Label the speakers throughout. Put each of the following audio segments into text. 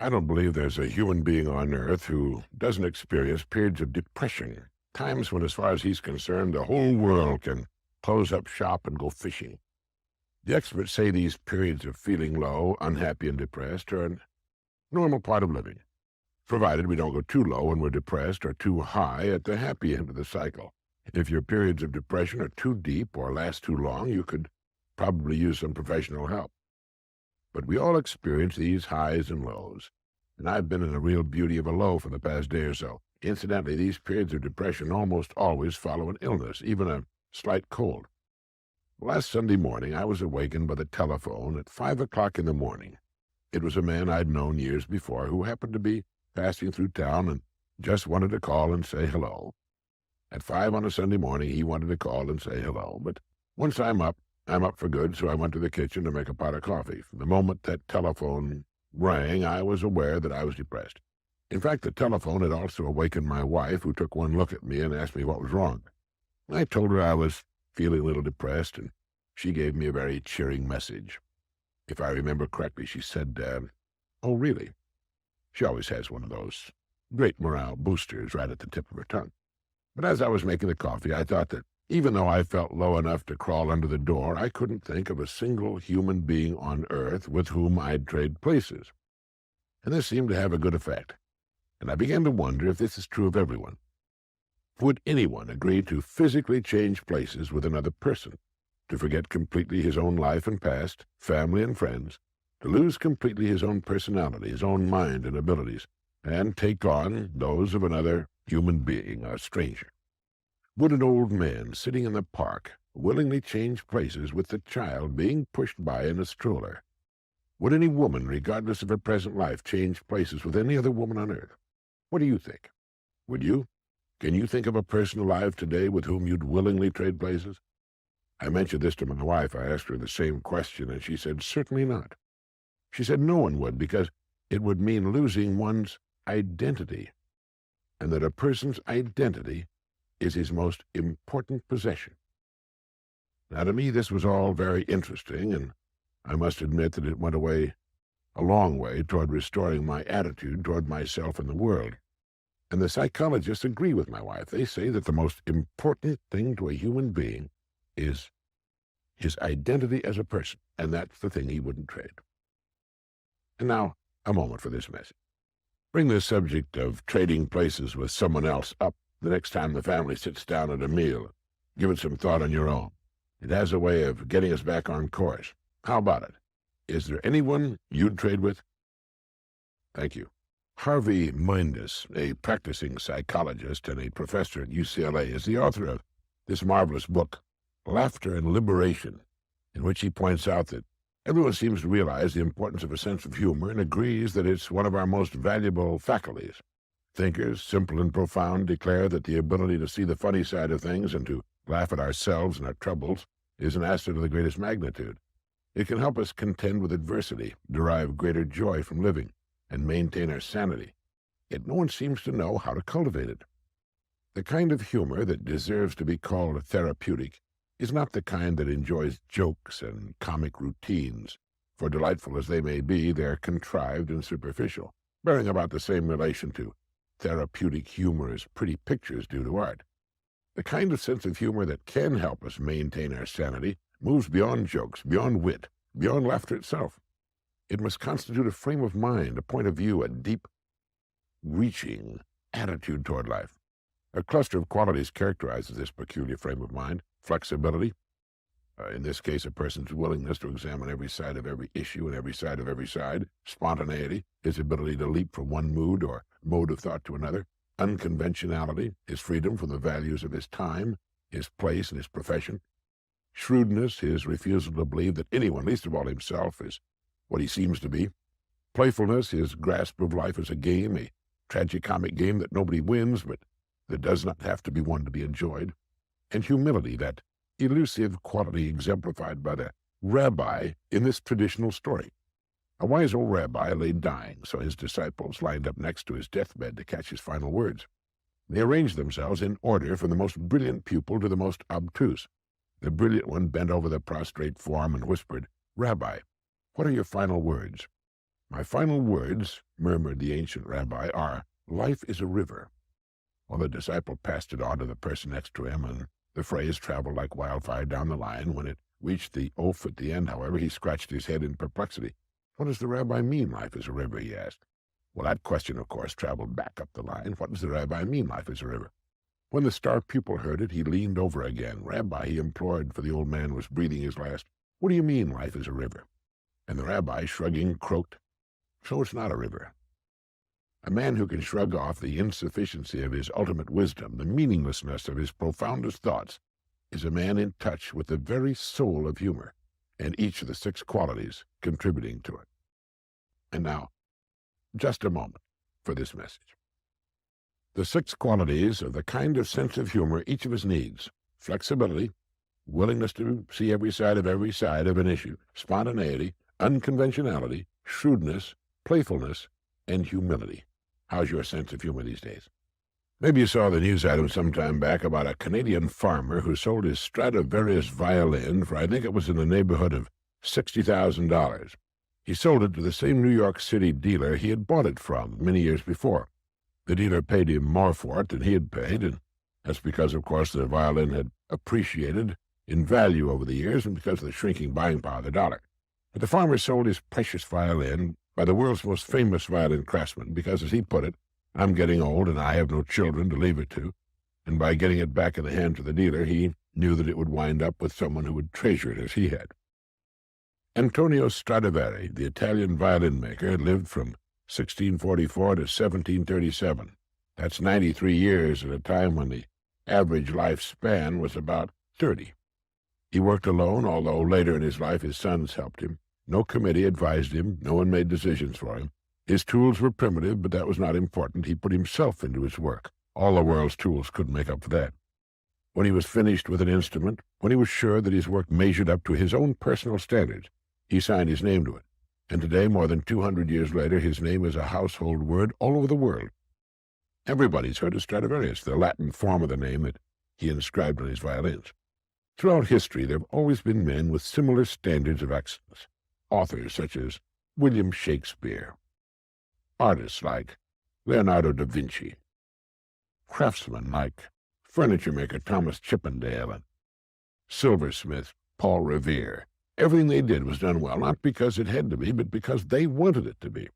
Speaker 1: I don't believe there's a human being on Earth who doesn't experience periods of depression, times when, as far as he's concerned, the whole world can close up shop and go fishing. The experts say these periods of feeling low, unhappy, and depressed are a normal part of living, provided we don't go too low when we're depressed or too high at the happy end of the cycle. If your periods of depression are too deep or last too long, you could probably use some professional help. But we all experience these highs and lows, and I've been in the real beauty of a low for the past day or so. Incidentally, these periods of depression almost always follow an illness, even a slight cold. Last Sunday morning, I was awakened by the telephone at 5 o'clock in the morning. It was a man I'd known years before who happened to be passing through town and just wanted to call and say hello. At 5 on a Sunday morning, he wanted to call and say hello, but once I'm up for good, so I went to the kitchen to make a pot of coffee. From the moment that telephone rang, I was aware that I was depressed. In fact, the telephone had also awakened my wife, who took one look at me and asked me what was wrong. I told her I was feeling a little depressed, and she gave me a very cheering message. If I remember correctly, she said, "Oh, really?" She always has one of those great morale boosters right at the tip of her tongue. But as I was making the coffee, I thought that even though I felt low enough to crawl under the door, I couldn't think of a single human being on Earth with whom I'd trade places. And this seemed to have a good effect. And I began to wonder if this is true of everyone. Would anyone agree to physically change places with another person, to forget completely his own life and past, family and friends, to lose completely his own personality, his own mind and abilities, and take on those of another human being, a stranger? Would an old man sitting in the park willingly change places with the child being pushed by in a stroller? Would any woman, regardless of her present life, change places with any other woman on Earth? What do you think? Would you? Can you think of a person alive today with whom you'd willingly trade places? I mentioned this to my wife. I asked her the same question, and she said, certainly not. She said no one would, because it would mean losing one's identity, and that a person's identity is his most important possession. Now, to me, this was all very interesting, and I must admit that it went a long way toward restoring my attitude toward myself and the world. And the psychologists agree with my wife. They say that the most important thing to a human being is his identity as a person, and that's the thing he wouldn't trade. And now, a moment for this message. Bring the subject of trading places with someone else up the next time the family sits down at a meal. Give it some thought on your own. It has a way of getting us back on course. How about it? Is there anyone you'd trade with? Thank you. Harvey Mindus, a practicing psychologist and a professor at UCLA, is the author of this marvelous book, Laughter and Liberation, in which he points out that everyone seems to realize the importance of a sense of humor and agrees that it's one of our most valuable faculties. Thinkers, simple and profound, declare that the ability to see the funny side of things and to laugh at ourselves and our troubles is an asset of the greatest magnitude. It can help us contend with adversity, derive greater joy from living, and maintain our sanity. Yet no one seems to know how to cultivate it. The kind of humor that deserves to be called therapeutic is not the kind that enjoys jokes and comic routines, for delightful as they may be, they're contrived and superficial, bearing about the same relation to therapeutic humor as pretty pictures do to art. The kind of sense of humor that can help us maintain our sanity moves beyond jokes, beyond wit, beyond laughter itself. It must constitute a frame of mind, a point of view, a deep, reaching attitude toward life. A cluster of qualities characterizes this peculiar frame of mind: flexibility, in this case, a person's willingness to examine every side of every issue and every side of every side; spontaneity, his ability to leap from one mood or mode of thought to another; unconventionality, his freedom from the values of his time, his place, and his profession; shrewdness, his refusal to believe that anyone, least of all himself, is what he seems to be; playfulness, his grasp of life as a game, a tragicomic game that nobody wins, but that does not have to be one to be enjoyed; and humility, that elusive quality exemplified by the rabbi in this traditional story. A wise old rabbi lay dying, so his disciples lined up next to his deathbed to catch his final words. They arranged themselves in order from the most brilliant pupil to the most obtuse. The brilliant one bent over the prostrate form and whispered, "Rabbi, what are your final words?" My final words, murmured the ancient rabbi, are, life is a river. Well, the disciple passed it on to the person next to him, and the phrase traveled like wildfire down the line. When it reached the oaf at the end, however, he scratched his head in perplexity. What does the rabbi mean, life is a river, he asked. Well, that question, of course, traveled back up the line. What does the rabbi mean, life is a river? When the star pupil heard it, he leaned over again. Rabbi, he implored, for the old man was breathing his last. What do you mean, life is a river? And the rabbi, shrugging, croaked, so it's not a river. A man who can shrug off the insufficiency of his ultimate wisdom, the meaninglessness of his profoundest thoughts, is a man in touch with the very soul of humor, and each of the 6 qualities contributing to it. And now, just a moment for this message. The 6 qualities of the kind of sense of humor each of us needs: flexibility, willingness to see every side of an issue, spontaneity, unconventionality, shrewdness, playfulness, and humility. How's your sense of humor these days? Maybe you saw the news item some time back about a Canadian farmer who sold his Stradivarius violin for, I think it was in the neighborhood of $60,000. He sold it to the same New York City dealer he had bought it from many years before. The dealer paid him more for it than he had paid, and that's because, of course, the violin had appreciated in value over the years and because of the shrinking buying power of the dollar. But the farmer sold his precious violin by the world's most famous violin craftsman because, as he put it, I'm getting old and I have no children to leave it to, and by getting it back in the hands of the dealer, he knew that it would wind up with someone who would treasure it as he had. Antonio Stradivari, the Italian violin maker, had lived from 1644 to 1737. That's 93 years at a time when the average lifespan was about 30. He worked alone, although later in his life his sons helped him. No committee advised him. No one made decisions for him. His tools were primitive, but that was not important. He put himself into his work. All the world's tools couldn't make up for that. When he was finished with an instrument, when he was sure that his work measured up to his own personal standards, he signed his name to it. And today, more than 200 years later, his name is a household word all over the world. Everybody's heard of Stradivarius, the Latin form of the name that he inscribed on his violins. Throughout history, there have always been men with similar standards of excellence. Authors such as William Shakespeare, artists like Leonardo da Vinci, craftsmen like furniture maker Thomas Chippendale, and silversmith Paul Revere. Everything they did was done well, not because it had to be, but because they wanted it to be.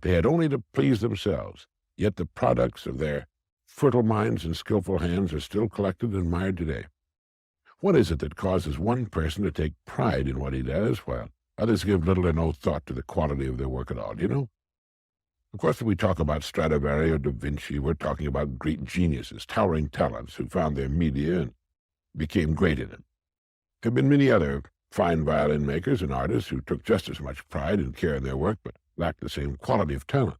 Speaker 1: They had only to please themselves, yet the products of their fertile minds and skillful hands are still collected and admired today. What is it that causes one person to take pride in what he does, while others give little or no thought to the quality of their work at all, do you know? Of course, when we talk about Stradivari or Da Vinci, we're talking about great geniuses, towering talents who found their media and became great in it. There have been many other fine violin makers and artists who took just as much pride and care in their work, but lacked the same quality of talent.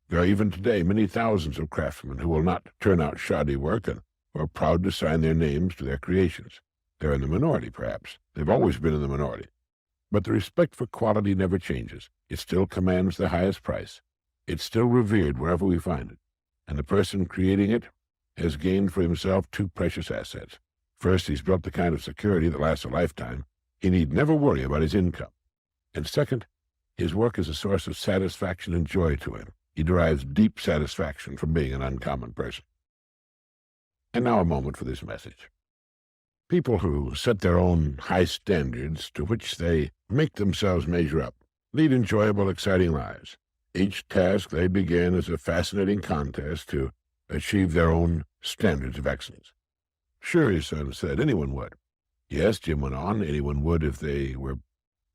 Speaker 1: There are even today many thousands of craftsmen who will not turn out shoddy work and who are proud to sign their names to their creations. They're in the minority, perhaps. They've always been in the minority. But the respect for quality never changes. It still commands the highest price. It's still revered wherever we find it. And the person creating it has gained for himself 2 precious assets. First, he's built the kind of security that lasts a lifetime. He need never worry about his income. And second, his work is a source of satisfaction and joy to him. He derives deep satisfaction from being an uncommon person. And now a moment for this message. People who set their own high standards to which they make themselves measure up lead enjoyable, exciting lives. Each task they begin is a fascinating contest to achieve their own standards of excellence. Sure, his son said, anyone would. Yes, Jim went on, anyone would if they were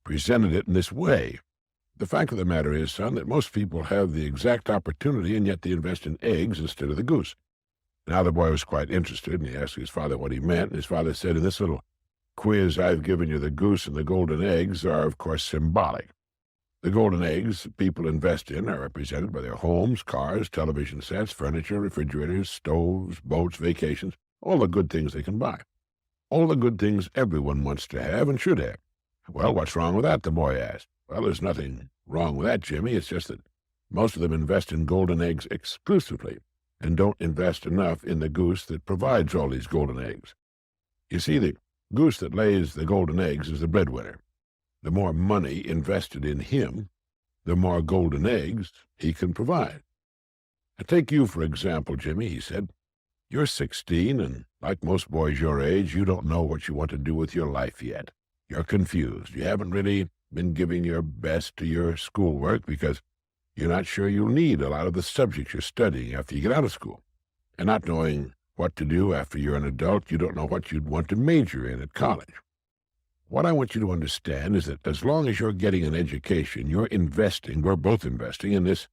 Speaker 1: presented it in this way. The fact of the matter is, son, that most people have the exact opportunity, and yet they invest in eggs instead of the goose. Now the boy was quite interested, and he asked his father what he meant, and his father said, in this little quiz I've given you, the goose and the golden eggs are, of course, symbolic. The golden eggs people invest in are represented by their homes, cars, television sets, furniture, refrigerators, stoves, boats, vacations, all the good things they can buy. All the good things everyone wants to have and should have. Well, what's wrong with that, the boy asked. Well, there's nothing wrong with that, Jimmy. It's just that most of them invest in golden eggs exclusively and don't invest enough in the goose that provides all these golden eggs. You see, the goose that lays the golden eggs is the breadwinner. The more money invested in him, the more golden eggs he can provide. Take you, for example, Jimmy, he said. You're 16, and like most boys your age, you don't know what you want to do with your life yet. You're confused. You haven't really been giving your best to your schoolwork because you're not sure you'll need a lot of the subjects you're studying after you get out of school. And not knowing what to do after you're an adult, you don't know what you'd want to major in at college. What I want you to understand is that as long as you're getting an education, we're both investing in this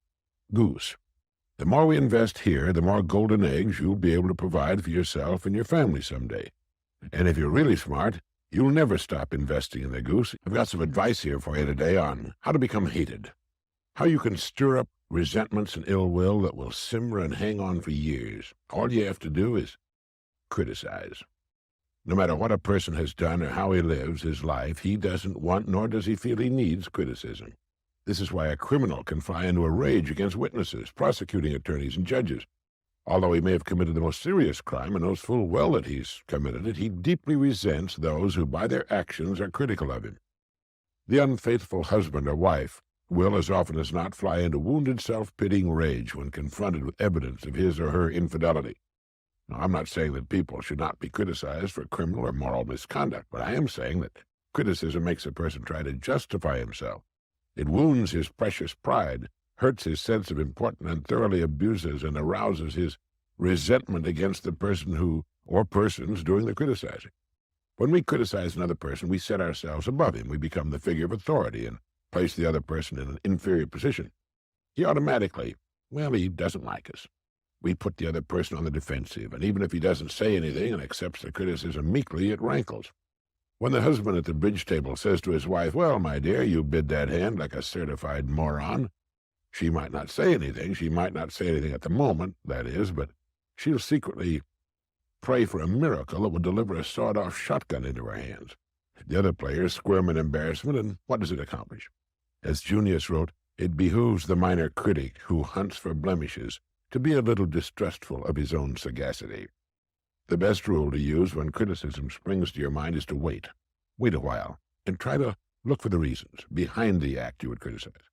Speaker 1: goose. The more we invest here, the more golden eggs you'll be able to provide for yourself and your family someday. And if you're really smart, you'll never stop investing in the goose. I've got some advice here for you today on how to become hated, how you can stir up resentments and ill will that will simmer and hang on for years. All you have to do is criticize. No matter what a person has done or how he lives his life, he doesn't want nor does he feel he needs criticism. This is why a criminal can fly into a rage against witnesses, prosecuting attorneys, and judges. Although he may have committed the most serious crime and knows full well that he's committed it, he deeply resents those who, by their actions, are critical of him. The unfaithful husband or wife will, as often as not, fly into wounded self-pitying rage when confronted with evidence of his or her infidelity. Now, I'm not saying that people should not be criticized for criminal or moral misconduct, but I am saying that criticism makes a person try to justify himself. It wounds his precious pride, hurts his sense of importance, and thoroughly abuses and arouses his resentment against the person or persons doing the criticizing. When we criticize another person, we set ourselves above him. We become the figure of authority and place the other person in an inferior position. He automatically, he doesn't like us. We put the other person on the defensive, and even if he doesn't say anything and accepts the criticism meekly, it rankles. When the husband at the bridge table says to his wife, "Well, my dear, you bid that hand like a certified moron," she might not say anything. She might not say anything at the moment, that is, but she'll secretly pray for a miracle that will deliver a sawed-off shotgun into her hands. The other players squirm in embarrassment, and what does it accomplish? As Junius wrote, it behooves the minor critic who hunts for blemishes to be a little distrustful of his own sagacity. The best rule to use when criticism springs to your mind is to wait. Wait a while, and try to look for the reasons behind the act you would criticize.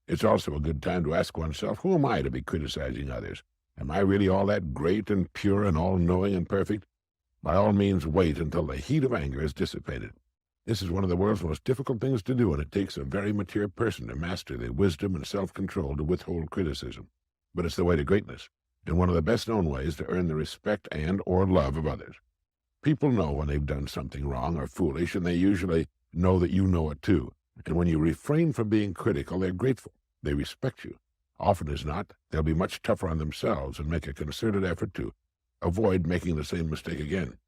Speaker 1: It's also a good time to ask oneself, who am I to be criticizing others? Am I really all that great and pure and all-knowing and perfect? By all means, wait until the heat of anger is dissipated. This is one of the world's most difficult things to do, and it takes a very mature person to master the wisdom and self-control to withhold criticism. But it's the way to greatness, and one of the best-known ways to earn the respect and or love of others. People know when they've done something wrong or foolish, and they usually know that you know it too. And when you refrain from being critical, they're grateful. They respect you. Often as not, they'll be much tougher on themselves and make a concerted effort to avoid making the same mistake again.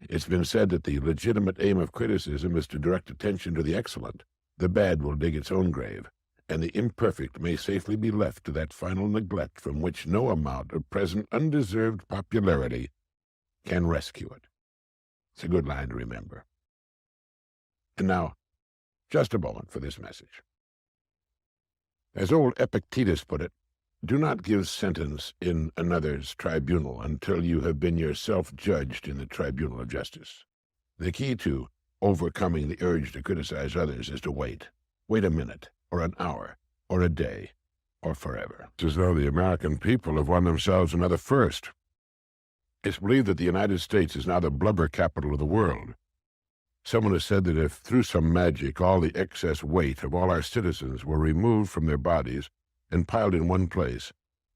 Speaker 1: It's been said that the legitimate aim of criticism is to direct attention to the excellent. The bad will dig its own grave, and the imperfect may safely be left to that final neglect from which no amount of present undeserved popularity can rescue it. It's a good line to remember. And now, just a moment for this message. As old Epictetus put it, do not give sentence in another's tribunal until you have been yourself judged in the tribunal of justice. The key to overcoming the urge to criticize others is to wait. Wait a minute, or an hour, or a day, or forever. It's as though the American people have won themselves another first. It's believed that the United States is now the blubber capital of the world. Someone has said that if, through some magic, all the excess weight of all our citizens were removed from their bodies and piled in one place,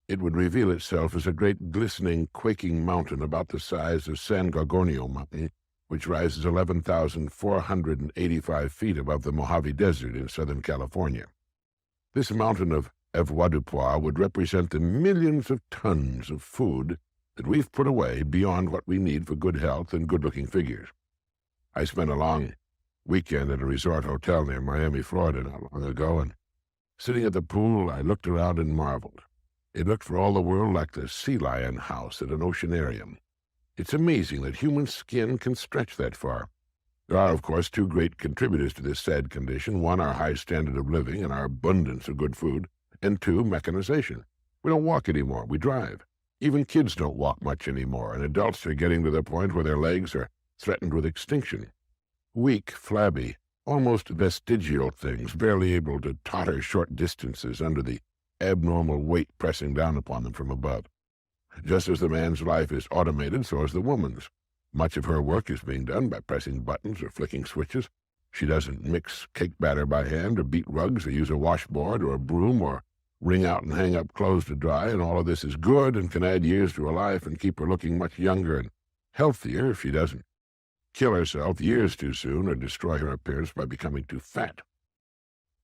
Speaker 1: it would reveal itself as a great glistening, quaking mountain about the size of San Gorgonio Mountain, which rises 11,485 feet above the Mojave Desert in Southern California. This mountain of avoirdupois would represent the millions of tons of food that we've put away beyond what we need for good health and good-looking figures. I spent a long weekend at a resort hotel near Miami, Florida not long ago, and sitting at the pool, I looked around and marveled. It looked for all the world like the sea lion house at an oceanarium. It's amazing that human skin can stretch that far. There are, of course, two great contributors to this sad condition. One, our high standard of living and our abundance of good food, and two, mechanization. We don't walk anymore, we drive. Even kids don't walk much anymore, and adults are getting to the point where their legs are threatened with extinction. Weak, flabby, almost vestigial things, barely able to totter short distances under the abnormal weight pressing down upon them from above. Just as the man's life is automated, so is the woman's. Much of her work is being done by pressing buttons or flicking switches. She doesn't mix cake batter by hand or beat rugs or use a washboard or a broom or wring out and hang up clothes to dry, and all of this is good and can add years to her life and keep her looking much younger and healthier if she doesn't kill herself years too soon or destroy her appearance by becoming too fat.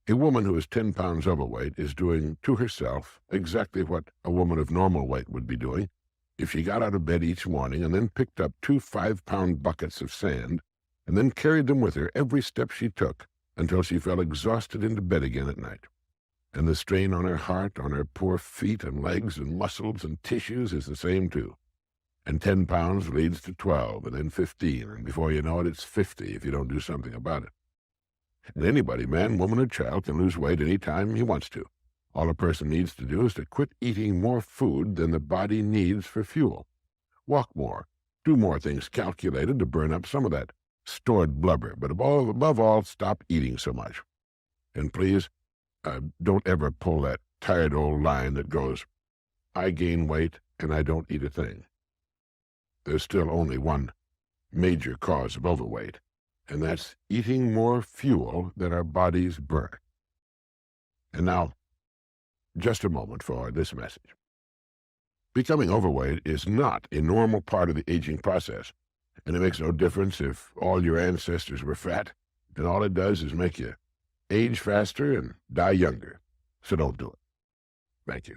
Speaker 1: A woman who is 10 pounds overweight is doing to herself exactly what a woman of normal weight would be doing if she got out of bed each morning and then picked up 2 5-pound buckets of sand and then carried them with her every step she took until she fell exhausted into bed again at night. And the strain on her heart, on her poor feet and legs and muscles and tissues is the same too. And 10 pounds leads to 12, and then 15, and before you know it, it's 50 if you don't do something about it. And anybody, man, woman, or child, can lose weight any time he wants to. All a person needs to do is to quit eating more food than the body needs for fuel. Walk more. Do more things calculated to burn up some of that stored blubber. But above all, stop eating so much. And please, don't ever pull that tired old line that goes, I gain weight and I don't eat a thing. There's still only one major cause of overweight, and that's eating more fuel than our bodies burn. And now, just a moment for this message. Becoming overweight is not a normal part of the aging process, and it makes no difference if all your ancestors were fat, and all it does is make you age faster and die younger. So don't do it. Thank you.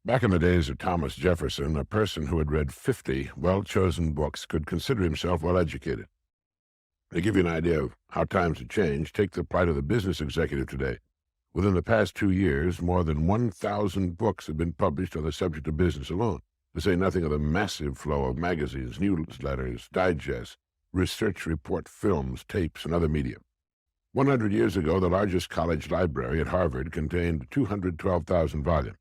Speaker 1: Back in the days of Thomas Jefferson, a person who had read 50 well-chosen books could consider himself well-educated. To give you an idea of how times have changed, take the plight of the business executive today. Within the past 2 years, more than 1,000 books have been published on the subject of business alone, to say nothing of the massive flow of magazines, newsletters, digests, research report films, tapes, and other media. 100 years ago, the largest college library at Harvard contained 212,000 volumes.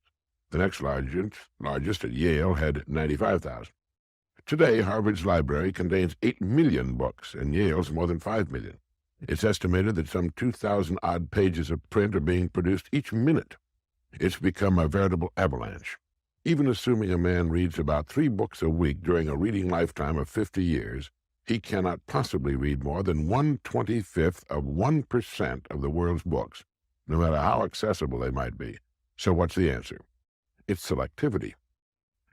Speaker 1: The next largest at Yale had 95,000. Today, Harvard's library contains 8 million books, and Yale's more than 5 million. It's estimated that some 2,000-odd pages of print are being produced each minute. It's become a veritable avalanche. Even assuming a man reads about 3 books a week during a reading lifetime of 50 years, he cannot possibly read more than 1/25th of 1% of the world's books, no matter how accessible they might be. So what's the answer? It's selectivity.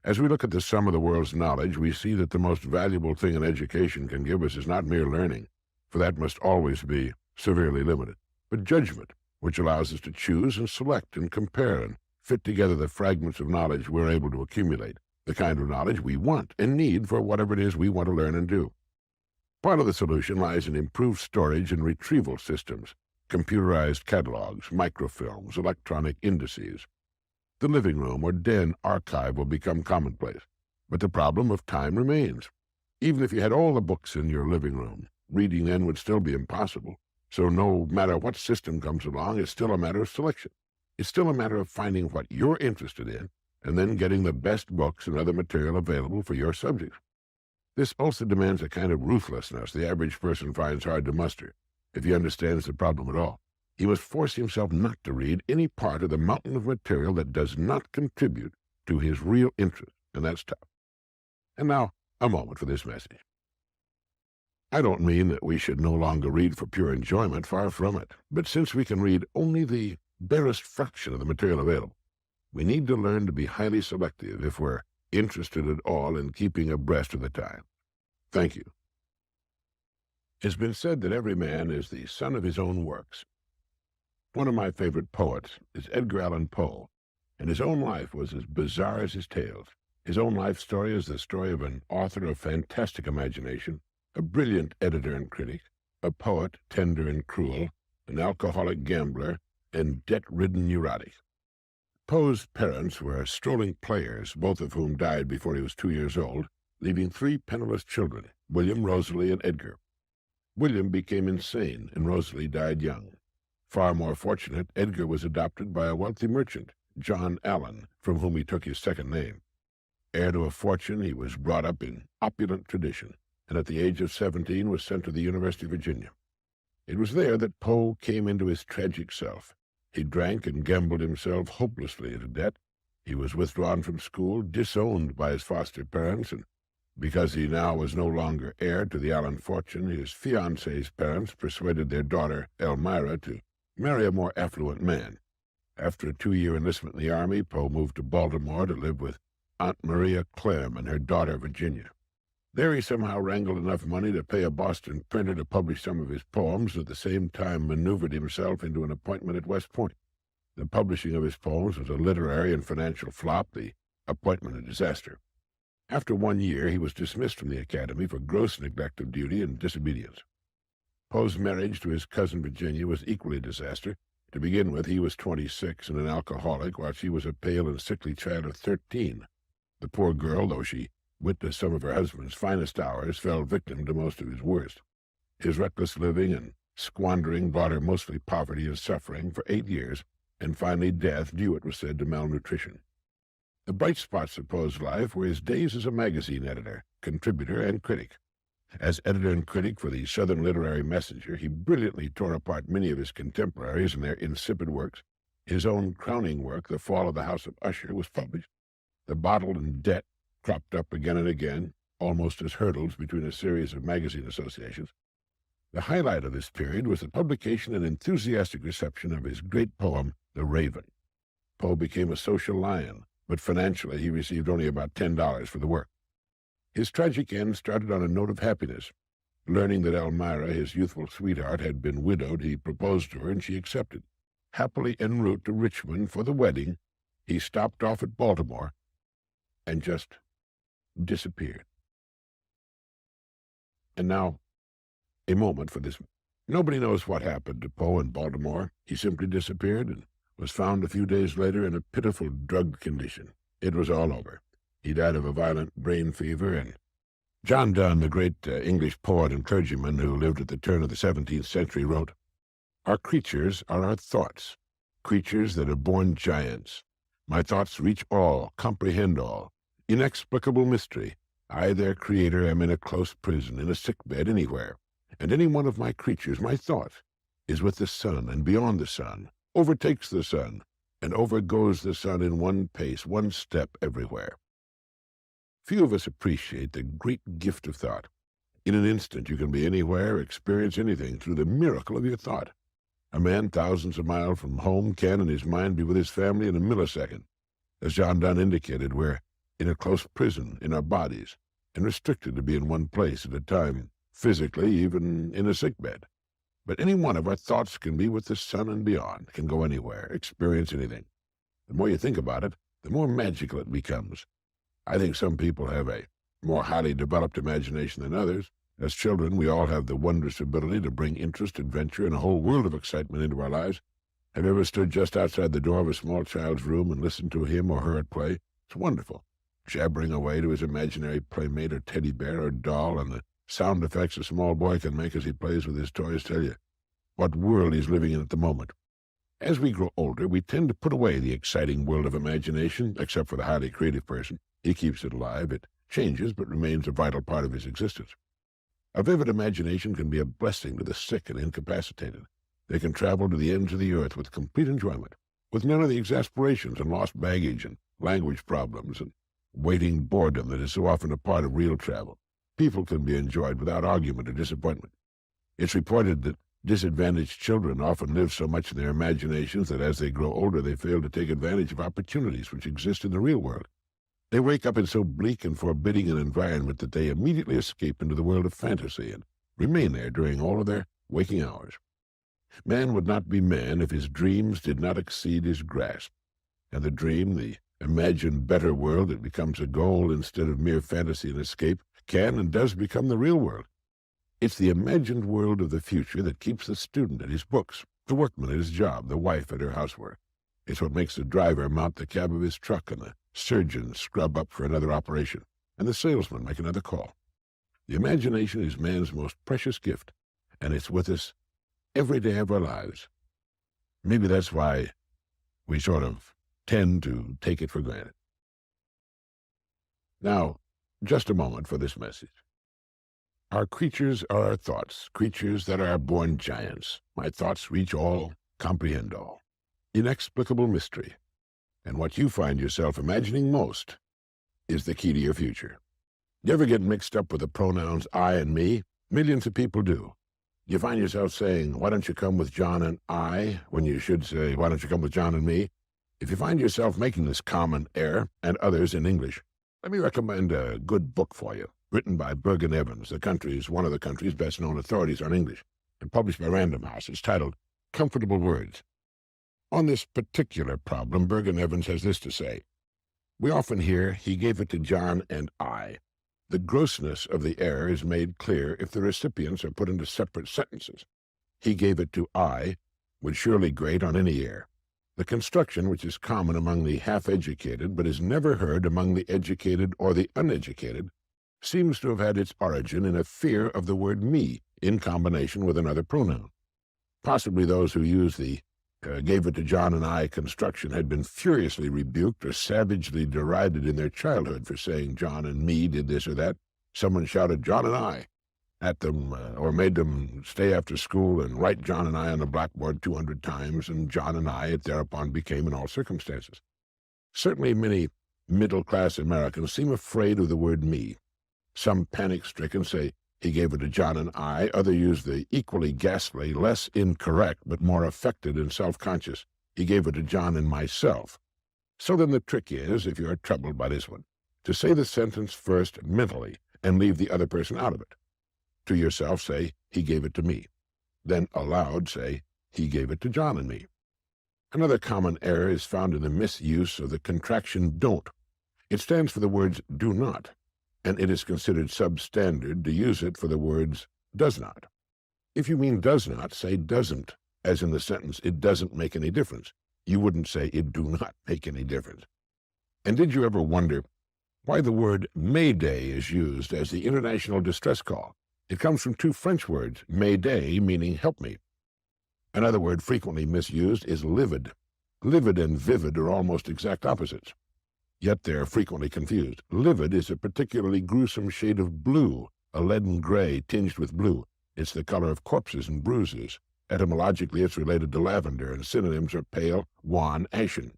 Speaker 1: As we look at the sum of the world's knowledge, we see that the most valuable thing an education can give us is not mere learning, for that must always be severely limited, but judgment, which allows us to choose and select and compare and fit together the fragments of knowledge we're able to accumulate, the kind of knowledge we want and need for whatever it is we want to learn and do. Part of the solution lies in improved storage and retrieval systems, computerized catalogs, microfilms, electronic indices. The living room or den archive will become commonplace, but the problem of time remains. Even if you had all the books in your living room, reading then would still be impossible. So no matter what system comes along, it's still a matter of selection. It's still a matter of finding what you're interested in and then getting the best books and other material available for your subject. This also demands a kind of ruthlessness the average person finds hard to muster, if he understands the problem at all. He must force himself not to read any part of the mountain of material that does not contribute to his real interest, and that's tough. And now, a moment for this message. I don't mean that we should no longer read for pure enjoyment, far from it. But since we can read only the barest fraction of the material available, we need to learn to be highly selective if we're interested at all in keeping abreast of the time. Thank you. It's been said that every man is the son of his own works. One of my favorite poets is Edgar Allan Poe, and his own life was as bizarre as his tales. His own life story is the story of an author of fantastic imagination, a brilliant editor and critic, a poet tender and cruel, an alcoholic gambler, and debt-ridden neurotic. Poe's parents were strolling players, both of whom died before he was 2 years old, leaving 3 penniless children, William, Rosalie, and Edgar. William became insane, and Rosalie died young. Far more fortunate, Edgar was adopted by a wealthy merchant, John Allen, from whom he took his second name. Heir to a fortune, he was brought up in opulent tradition, and at the age of 17 was sent to the University of Virginia. It was there that Poe came into his tragic self. He drank and gambled himself hopelessly into debt. He was withdrawn from school, disowned by his foster parents, and because he now was no longer heir to the Allen fortune, his fiancée's parents persuaded their daughter, Elmira, to marry a more affluent man. After a 2-year enlistment in the Army, Poe moved to Baltimore to live with Aunt Maria Clem and her daughter, Virginia. There he somehow wrangled enough money to pay a Boston printer to publish some of his poems, at the same time maneuvered himself into an appointment at West Point. The publishing of his poems was a literary and financial flop, the appointment a disaster. After 1 year, he was dismissed from the Academy for gross neglect of duty and disobedience. Poe's marriage to his cousin Virginia was equally a disaster. To begin with, he was 26 and an alcoholic, while she was a pale and sickly child of 13. The poor girl, though she witnessed some of her husband's finest hours, fell victim to most of his worst. His reckless living and squandering brought her mostly poverty and suffering for 8 years, and finally death, due, it was said, to malnutrition. The bright spots of Poe's life were his days as a magazine editor, contributor, and critic. As editor and critic for the Southern Literary Messenger, he brilliantly tore apart many of his contemporaries and their insipid works. His own crowning work, The Fall of the House of Usher, was published. The bottle and debt cropped up again and again, almost as hurdles between a series of magazine associations. The highlight of this period was the publication and enthusiastic reception of his great poem, The Raven. Poe became a social lion, but financially he received only about $10 for the work. His tragic end started on a note of happiness. Learning that Elmira, his youthful sweetheart, had been widowed, he proposed to her, and she accepted. Happily en route to Richmond for the wedding, he stopped off at Baltimore and just disappeared. And now, a moment for this. Nobody knows what happened to Poe in Baltimore. He simply disappeared and was found a few days later in a pitiful drugged condition. It was all over. He died of a violent brain fever, and John Donne, the great English poet and clergyman who lived at the turn of the 17th century, wrote, "Our creatures are our thoughts, creatures that have born giants. My thoughts reach all, comprehend all. Inexplicable mystery. I, their creator, am in a close prison, in a sick bed, anywhere. And any one of my creatures, my thought, is with the sun and beyond the sun, overtakes the sun, and overgoes the sun in one pace, one step everywhere." Few of us appreciate the great gift of thought. In an instant you can be anywhere, experience anything through the miracle of your thought. A man thousands of miles from home can, in his mind, be with his family in a millisecond. As John Donne indicated, we're in a close prison in our bodies, and restricted to be in one place at a time, physically, even in a sickbed. But any one of our thoughts can be with the sun and beyond, can go anywhere, experience anything. The more you think about it, the more magical it becomes. I think some people have a more highly developed imagination than others. As children, we all have the wondrous ability to bring interest, adventure, and a whole world of excitement into our lives. Have you ever stood just outside the door of a small child's room and listened to him or her at play? It's wonderful. Jabbering away to his imaginary playmate or teddy bear or doll, and the sound effects a small boy can make as he plays with his toys tell you what world he's living in at the moment. As we grow older, we tend to put away the exciting world of imagination, except for the highly creative person. He keeps it alive. It changes, but remains a vital part of his existence. A vivid imagination can be a blessing to the sick and incapacitated. They can travel to the ends of the earth with complete enjoyment, with none of the exasperations and lost baggage and language problems and waiting boredom that is so often a part of real travel. People can be enjoyed without argument or disappointment. It's reported that disadvantaged children often live so much in their imaginations that as they grow older they fail to take advantage of opportunities which exist in the real world. They wake up in so bleak and forbidding an environment that they immediately escape into the world of fantasy and remain there during all of their waking hours. Man would not be man if his dreams did not exceed his grasp. And the dream, the imagined better world that becomes a goal instead of mere fantasy and escape, can and does become the real world. It's the imagined world of the future that keeps the student at his books, the workman at his job, the wife at her housework. It's what makes the driver mount the cab of his truck and the surgeon scrub up for another operation, and the salesman make another call. The imagination is man's most precious gift, and it's with us every day of our lives. Maybe that's why we sort of tend to take it for granted. Now, just a moment for this message. Our creatures are our thoughts, creatures that are born giants. My thoughts reach all, comprehend all. Inexplicable mystery. And what you find yourself imagining most is the key to your future. You ever get mixed up with the pronouns I and me? Millions of people do. You find yourself saying, why don't you come with John and I, when you should say, why don't you come with John and me? If you find yourself making this common error, and others in English, let me recommend a good book for you, written by Bergen Evans, one of the country's best-known authorities on English, and published by Random House. It's titled Comfortable Words. On this particular problem, Bergen Evans has this to say. We often hear, he gave it to John and I. The grossness of the error is made clear if the recipients are put into separate sentences. He gave it to I would surely grate on any ear. The construction, which is common among the half-educated but is never heard among the educated or the uneducated, seems to have had its origin in a fear of the word me in combination with another pronoun. Possibly those who use the gave it to John and I construction had been furiously rebuked or savagely derided in their childhood for saying John and me did this or that. Someone shouted John and I at them or made them stay after school and write John and I on the blackboard 200 times, and John and I it thereupon became in all circumstances. Certainly many middle-class Americans seem afraid of the word me. Some panic-stricken say, he gave it to John and I. Others use the equally ghastly, less incorrect, but more affected and self-conscious. He gave it to John and myself. So then the trick is, if you are troubled by this one, to say the sentence first mentally and leave the other person out of it. To yourself, say, he gave it to me. Then aloud, say, he gave it to John and me. Another common error is found in the misuse of the contraction don't. It stands for the words do not, and it is considered substandard to use it for the words does not. If you mean does not, say doesn't, as in the sentence, it doesn't make any difference. You wouldn't say it do not make any difference. And did you ever wonder why the word Mayday is used as the international distress call? It comes from two French words, Mayday, meaning help me. Another word frequently misused is livid. Livid and vivid are almost exact opposites. Yet they are frequently confused. Livid is a particularly gruesome shade of blue, a leaden gray tinged with blue. It's the color of corpses and bruises. Etymologically, it's related to lavender, and synonyms are pale, wan, ashen.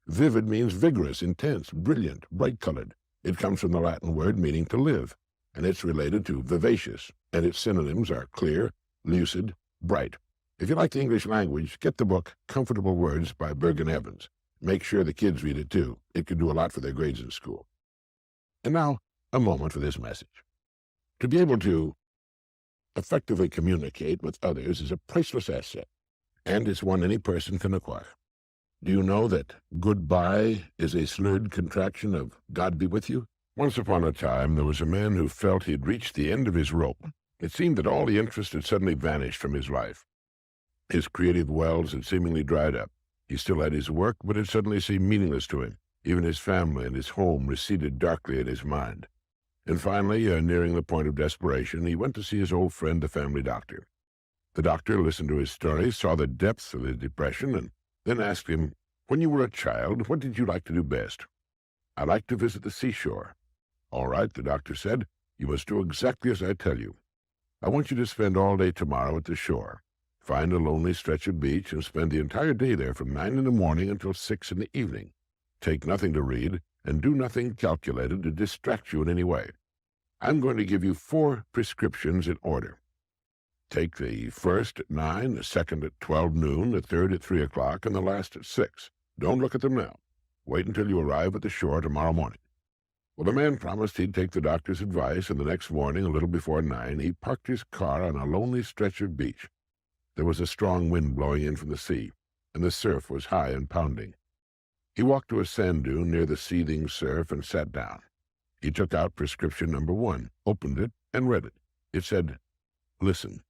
Speaker 1: Vivid means vigorous, intense, brilliant, bright-colored. It comes from the Latin word meaning to live, and it's related to vivacious, and its synonyms are clear, lucid, bright. If you like the English language, get the book Comfortable Words by Bergen Evans. Make sure the kids read it, too. It could do a lot for their grades in school. And now, a moment for this message. To be able to effectively communicate with others is a priceless asset, and it's one any person can acquire. Do you know that goodbye is a slurred contraction of God be with you? Once upon a time, there was a man who felt he had reached the end of his rope. It seemed that all the interest had suddenly vanished from his life. His creative wells had seemingly dried up. He still had his work, but it suddenly seemed meaningless to him. Even his family and his home receded darkly in his mind. And finally, nearing the point of desperation, he went to see his old friend, the family doctor. The doctor listened to his story, saw the depths of his depression, and then asked him, when you were a child, what did you like to do best? I like to visit the seashore. All right, the doctor said, you must do exactly as I tell you. I want you to spend all day tomorrow at the shore. Find a lonely stretch of beach and spend the entire day there from 9 in the morning until 6 in the evening. Take nothing to read and do nothing calculated to distract you in any way. I'm going to give you 4 prescriptions in order. Take the first at 9, the second at 12 noon, the third at 3 o'clock, and the last at 6. Don't look at them now. Wait until you arrive at the shore tomorrow morning. Well, the man promised he'd take the doctor's advice, and the next morning, a little before 9, he parked his car on a lonely stretch of beach. There was a strong wind blowing in from the sea, and the surf was high and pounding. He walked to a sand dune near the seething surf and sat down. He took out prescription number 1, opened it, and read it. It said, listen.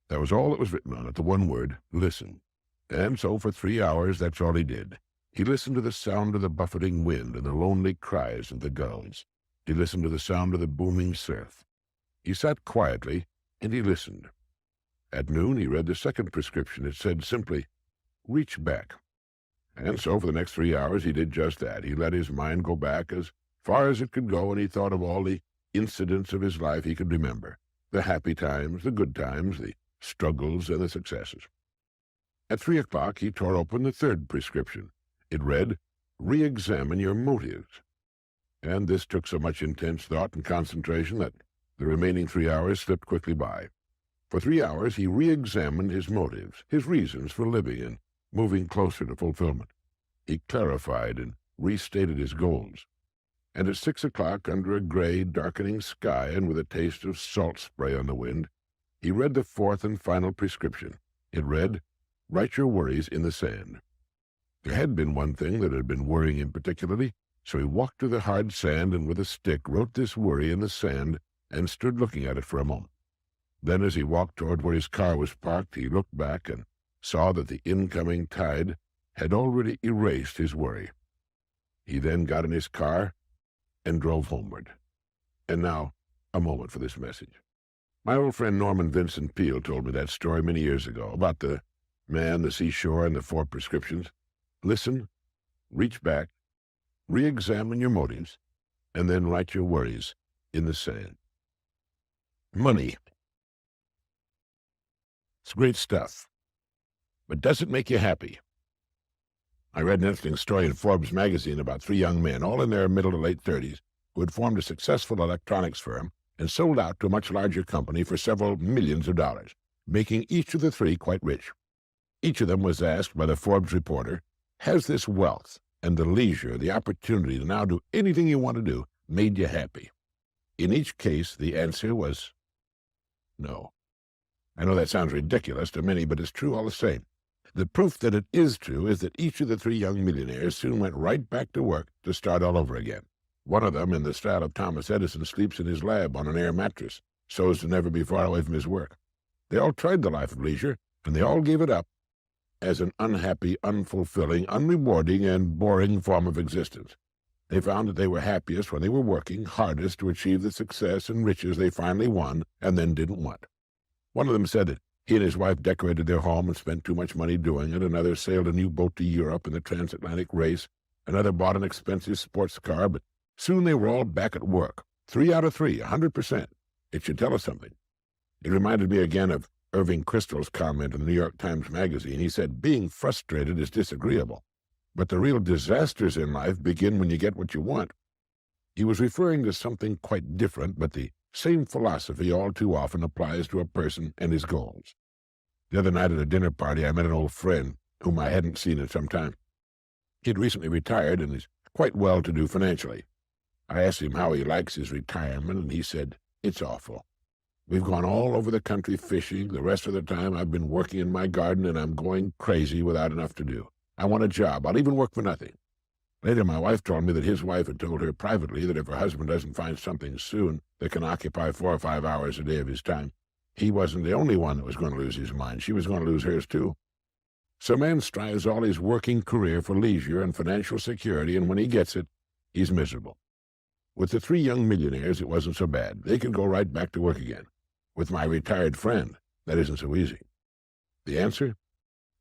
Speaker 1: That was all that was written on it, the one word, listen. And so for 3 hours, that's all he did. He listened to the sound of the buffeting wind and the lonely cries of the gulls. He listened to the sound of the booming surf. He sat quietly, and he listened. At noon, he read the second prescription. It said simply, reach back. And so for the next 3 hours he did just that. He let his mind go back as far as it could go, and he thought of all the incidents of his life he could remember, the happy times, the good times, the struggles, and the successes. At 3 o'clock he tore open the third prescription. It read, "Re-examine your motives." And this took so much intense thought and concentration that the remaining 3 hours slipped quickly by. For 3 hours he re-examined his motives, his reasons for living and moving closer to fulfillment. He clarified and restated his goals. And at 6 o'clock, under a gray, darkening sky and with a taste of salt spray on the wind, he read the fourth and final prescription. It read, "Write your worries in the sand." There had been one thing that had been worrying him particularly, so he walked to the hard sand and with a stick wrote this worry in the sand and stood looking at it for a moment. Then as he walked toward where his car was parked, he looked back and saw that the incoming tide had already erased his worry. He then got in his car and drove homeward. And now, a moment for this message. My old friend Norman Vincent Peale told me that story many years ago about the man, the seashore, and the 4 prescriptions. Listen, reach back, re-examine your motives, and then write your worries in the sand. Money. It's great stuff. But does it make you happy? I read an interesting story in Forbes magazine about 3 young men, all in their middle to late 30s, who had formed a successful electronics firm and sold out to a much larger company for several millions of dollars, making each of the 3 quite rich. Each of them was asked by the Forbes reporter, "Has this wealth and the leisure, the opportunity to now do anything you want to do, made you happy?" In each case, the answer was no. I know that sounds ridiculous to many, but it's true all the same. The proof that it is true is that each of the 3 young millionaires soon went right back to work to start all over again. One of them, in the style of Thomas Edison, sleeps in his lab on an air mattress so as to never be far away from his work. They all tried the life of leisure, and they all gave it up as an unhappy, unfulfilling, unrewarding, and boring form of existence. They found that they were happiest when they were working hardest to achieve the success and riches they finally won and then didn't want. One of them said that he and his wife decorated their home and spent too much money doing it. Another sailed a new boat to Europe in the transatlantic race. Another bought an expensive sports car, but soon they were all back at work. 3 out of 3, 100%. It should tell us something. It reminded me again of Irving Kristol's comment in the New York Times Magazine. He said, "Being frustrated is disagreeable, but the real disasters in life begin when you get what you want." He was referring to something quite different, but the same philosophy all too often applies to a person and his goals. The other night at a dinner party, I met an old friend whom I hadn't seen in some time. He had recently retired and is quite well-to-do financially. I asked him how he likes his retirement, and he said, "It's awful. We've gone all over the country fishing. The rest of the time I've been working in my garden, and I'm going crazy without enough to do. I want a job. I'll even work for nothing." Later, my wife told me that his wife had told her privately that if her husband doesn't find something soon that can occupy 4 or 5 hours a day of his time, he wasn't the only one that was going to lose his mind. She was going to lose hers too. So man strives all his working career for leisure and financial security, and when he gets it, he's miserable. With the 3 young millionaires, it wasn't so bad. They could go right back to work again. With my retired friend, that isn't so easy. The answer?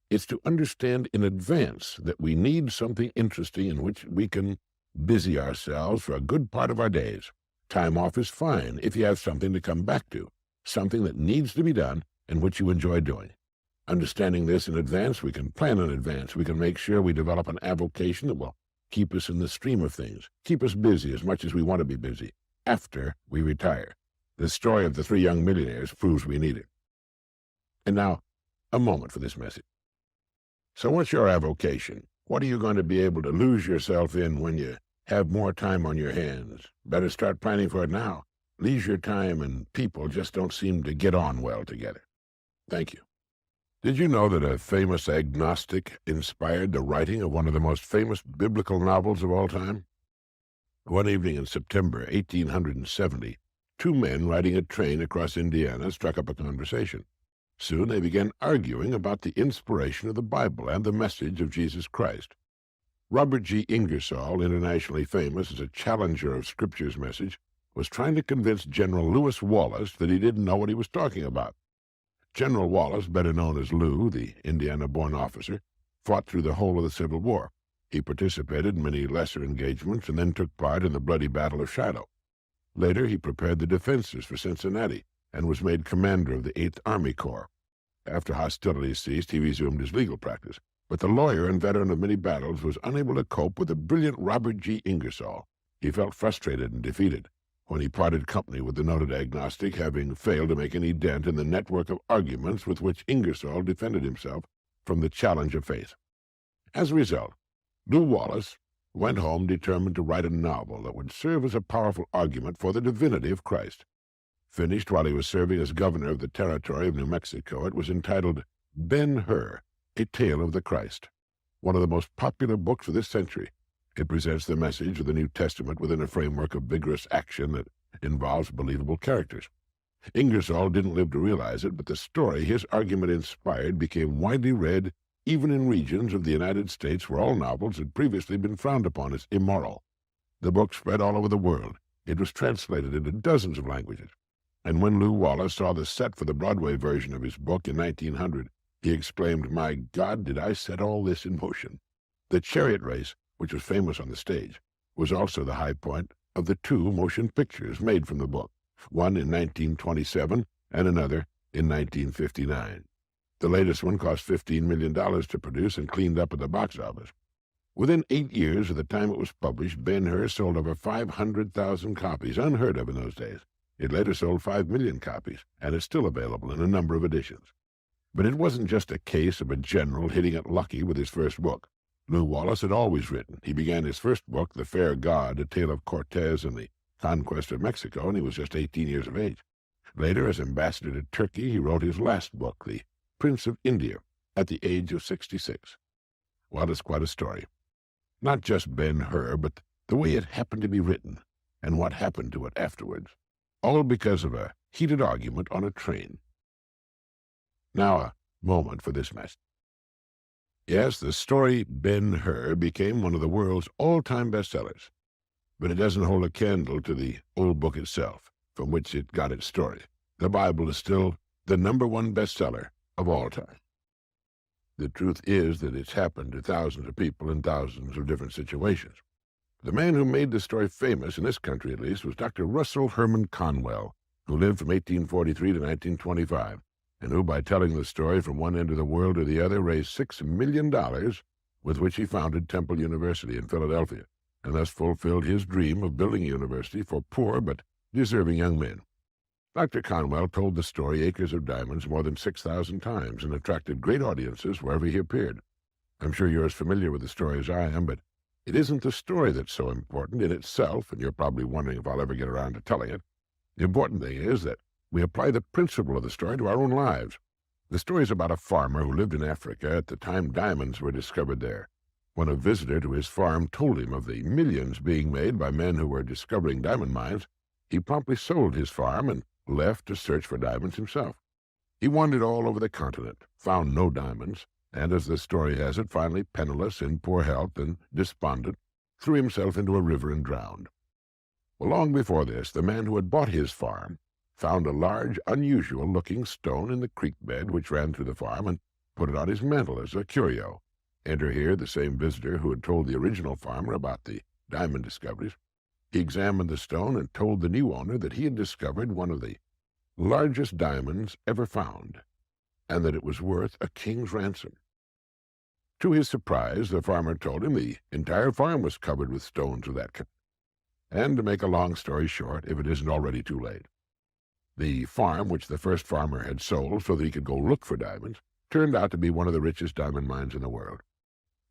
Speaker 1: It's to understand in advance that we need something interesting in which we can busy ourselves for a good part of our days. Time off is fine if you have something to come back to, something that needs to be done and which you enjoy doing. Understanding this in advance, we can plan in advance. We can make sure we develop an avocation that will keep us in the stream of things, keep us busy as much as we want to be busy after we retire. The story of the 3 young millionaires proves we need it. And now, a moment for this message. So what's your avocation? What are you going to be able to lose yourself in when you have more time on your hands? Better start planning for it now. Leisure time and people just don't seem to get on well together. Thank you. Did you know that a famous agnostic inspired the writing of one of the most famous biblical novels of all time? One evening in September 1870, 2 men riding a train across Indiana struck up a conversation. Soon they began arguing about the inspiration of the Bible and the message of Jesus Christ. Robert G. Ingersoll, internationally famous as a challenger of Scripture's message, was trying to convince General Lewis Wallace that he didn't know what he was talking about. General Wallace, better known as Lou, the Indiana-born officer, fought through the whole of the Civil War. He participated in many lesser engagements and then took part in the bloody Battle of Shiloh. Later, he prepared the defenses for Cincinnati and was made commander of the 8th Army Corps. After hostilities ceased, he resumed his legal practice, but the lawyer and veteran of many battles was unable to cope with the brilliant Robert G. Ingersoll. He felt frustrated and defeated when he parted company with the noted agnostic, having failed to make any dent in the network of arguments with which Ingersoll defended himself from the challenge of faith. As a result, Lew Wallace went home determined to write a novel that would serve as a powerful argument for the divinity of Christ. Finished while he was serving as governor of the territory of New Mexico, it was entitled Ben-Hur, A Tale of the Christ, one of the most popular books of this century. It presents the message of the New Testament within a framework of vigorous action that involves believable characters. Ingersoll didn't live to realize it, but the story his argument inspired became widely read even in regions of the United States where all novels had previously been frowned upon as immoral. The book spread all over the world. It was translated into dozens of languages. And when Lew Wallace saw the set for the Broadway version of his book in 1900, he exclaimed, "My God, did I set all this in motion?" The chariot race, which was famous on the stage, was also the high point of the 2 motion pictures made from the book, one in 1927 and another in 1959. The latest one cost $15 million to produce and cleaned up at the box office. Within 8 years of the time it was published, Ben-Hur sold over 500,000 copies, unheard of in those days. It later sold 5 million copies, and is still available in a number of editions. But it wasn't just a case of a general hitting it lucky with his first book. Lew Wallace had always written. He began his first book, The Fair God, A Tale of Cortez and the Conquest of Mexico, and he was just 18 years of age. Later, as ambassador to Turkey, he wrote his last book, The Prince of India, at the age of 66. Well, it's quite a story. Not just Ben-Hur, but the way it happened to be written, and what happened to it afterwards, all because of a heated argument on a train. Now a moment for this message. Yes, the story Ben-Hur became one of the world's all-time bestsellers, but it doesn't hold a candle to the old book itself, from which it got its story. The Bible is still the #1 bestseller of all time. The truth is that it's happened to thousands of people in thousands of different situations. The man who made the story famous, in this country at least, was Dr. Russell Herman Conwell, who lived from 1843 to 1925, and who, by telling the story from one end of the world to the other, raised $6 million, with which he founded Temple University in Philadelphia, and thus fulfilled his dream of building a university for poor but deserving young men. Dr. Conwell told the story Acres of Diamonds more than 6,000 times and attracted great audiences wherever he appeared. I'm sure you're as familiar with the story as I am, but it isn't the story that's so important in itself, and you're probably wondering if I'll ever get around to telling it. The important thing is that we apply the principle of the story to our own lives. The story is about a farmer who lived in Africa at the time diamonds were discovered there. When a visitor to his farm told him of the millions being made by men who were discovering diamond mines, he promptly sold his farm and left to search for diamonds himself. He wandered all over the continent, found no diamonds, and, as the story has it, finally penniless, in poor health, and despondent, threw himself into a river and drowned. Well, long before this, the man who had bought his farm found a large, unusual-looking stone in the creek bed which ran through the farm and put it on his mantel as a curio. Enter here the same visitor who had told the original farmer about the diamond discoveries. He examined the stone and told the new owner that he had discovered one of the largest diamonds ever found, and that it was worth a king's ransom. To his surprise, the farmer told him the entire farm was covered with stones of that kind. And to make a long story short, if it isn't already too late, the farm which the first farmer had sold so that he could go look for diamonds turned out to be one of the richest diamond mines in the world.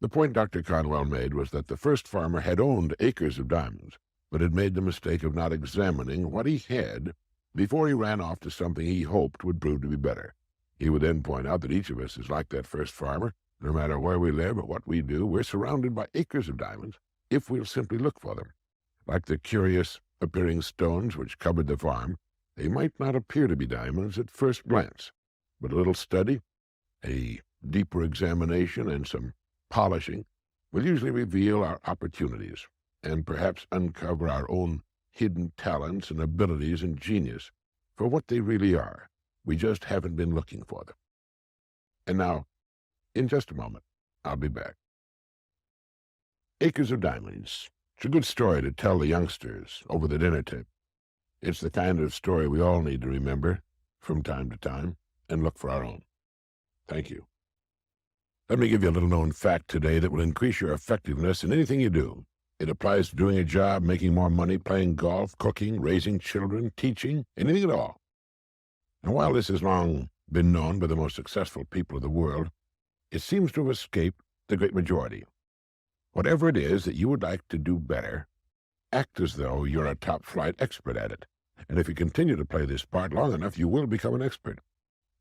Speaker 1: The point Dr. Conwell made was that the first farmer had owned acres of diamonds, but had made the mistake of not examining what he had before he ran off to something he hoped would prove to be better. He would then point out that each of us is like that first farmer. No matter where we live or what we do, we're surrounded by acres of diamonds if we'll simply look for them. Like the curious-appearing stones which covered the farm, they might not appear to be diamonds at first glance, but a little study, a deeper examination, and some polishing will usually reveal our opportunities and perhaps uncover our own hidden talents and abilities and genius for what they really are. We just haven't been looking for them. And now, in just a moment, I'll be back. Acres of Diamonds. It's a good story to tell the youngsters over the dinner table. It's the kind of story we all need to remember from time to time and look for our own. Thank you. Let me give you a little-known fact today that will increase your effectiveness in anything you do. It applies to doing a job, making more money, playing golf, cooking, raising children, teaching, anything at all. And while this has long been known by the most successful people of the world, it seems to have escaped the great majority. Whatever it is that you would like to do better, act as though you're a top-flight expert at it. And if you continue to play this part long enough, you will become an expert.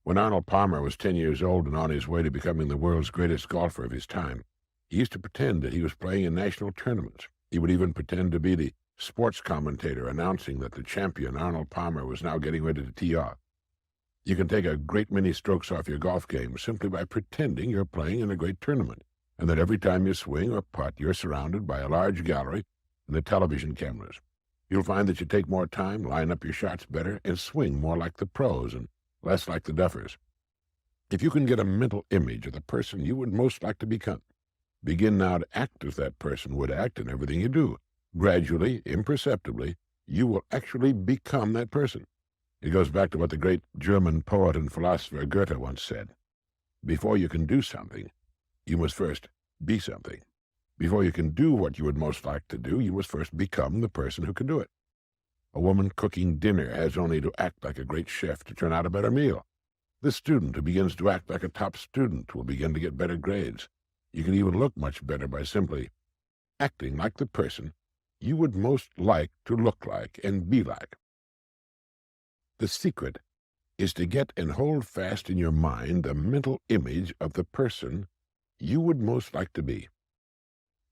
Speaker 1: When Arnold Palmer was 10 years old and on his way to becoming the world's greatest golfer of his time, he used to pretend that he was playing in national tournaments. He would even pretend to be the sports commentator announcing that the champion, Arnold Palmer, was now getting ready to tee off. You can take a great many strokes off your golf game simply by pretending you're playing in a great tournament, and that every time you swing or putt, you're surrounded by a large gallery and the television cameras. You'll find that you take more time, line up your shots better, and swing more like the pros and less like the duffers. If you can get a mental image of the person you would most like to become, begin now to act as that person would act in everything you do. Gradually, imperceptibly, you will actually become that person. It goes back to what the great German poet and philosopher Goethe once said. Before you can do something, you must first be something. Before you can do what you would most like to do, you must first become the person who can do it. A woman cooking dinner has only to act like a great chef to turn out a better meal. The student who begins to act like a top student will begin to get better grades. You can even look much better by simply acting like the person you would most like to look like and be like. The secret is to get and hold fast in your mind the mental image of the person you would most like to be.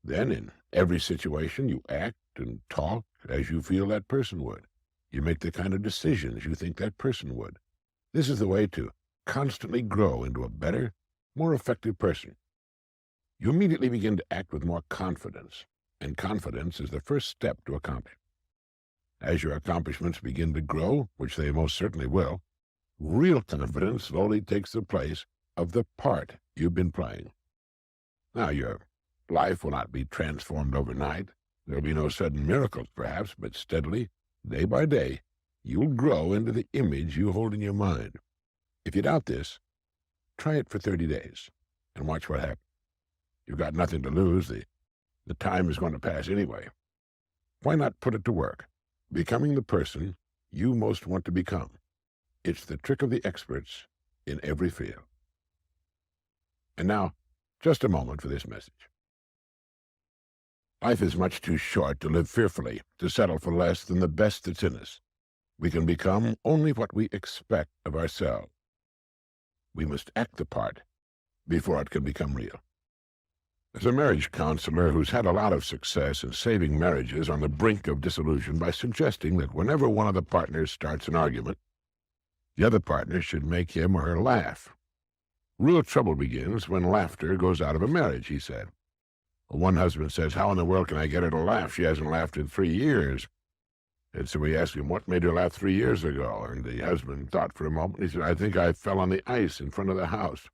Speaker 1: Then, in every situation, you act and talk as you feel that person would. You make the kind of decisions you think that person would. This is the way to constantly grow into a better, more effective person. You immediately begin to act with more confidence, and confidence is the first step to accomplish. As your accomplishments begin to grow, which they most certainly will, real confidence slowly takes the place of the part you've been playing. Now, your life will not be transformed overnight. There will be no sudden miracles, perhaps, but steadily, day by day, you'll grow into the image you hold in your mind. If you doubt this, try it for 30 days and watch what happens. You've got nothing to lose. The time is going to pass anyway. Why not put it to work, becoming the person you most want to become? It's the trick of the experts in every field. And now, just a moment for this message. Life is much too short to live fearfully, to settle for less than the best that's in us. We can become only what we expect of ourselves. We must act the part before it can become real. There's a marriage counselor who's had a lot of success in saving marriages on the brink of dissolution by suggesting that whenever one of the partners starts an argument, the other partner should make him or her laugh. Real trouble begins when laughter goes out of a marriage, he said. One husband says, "How in the world can I get her to laugh? She hasn't laughed in 3 years. And so we asked him, what made her laugh 3 years ago? And the husband thought for a moment. He said, I think I fell on the ice in front of the house.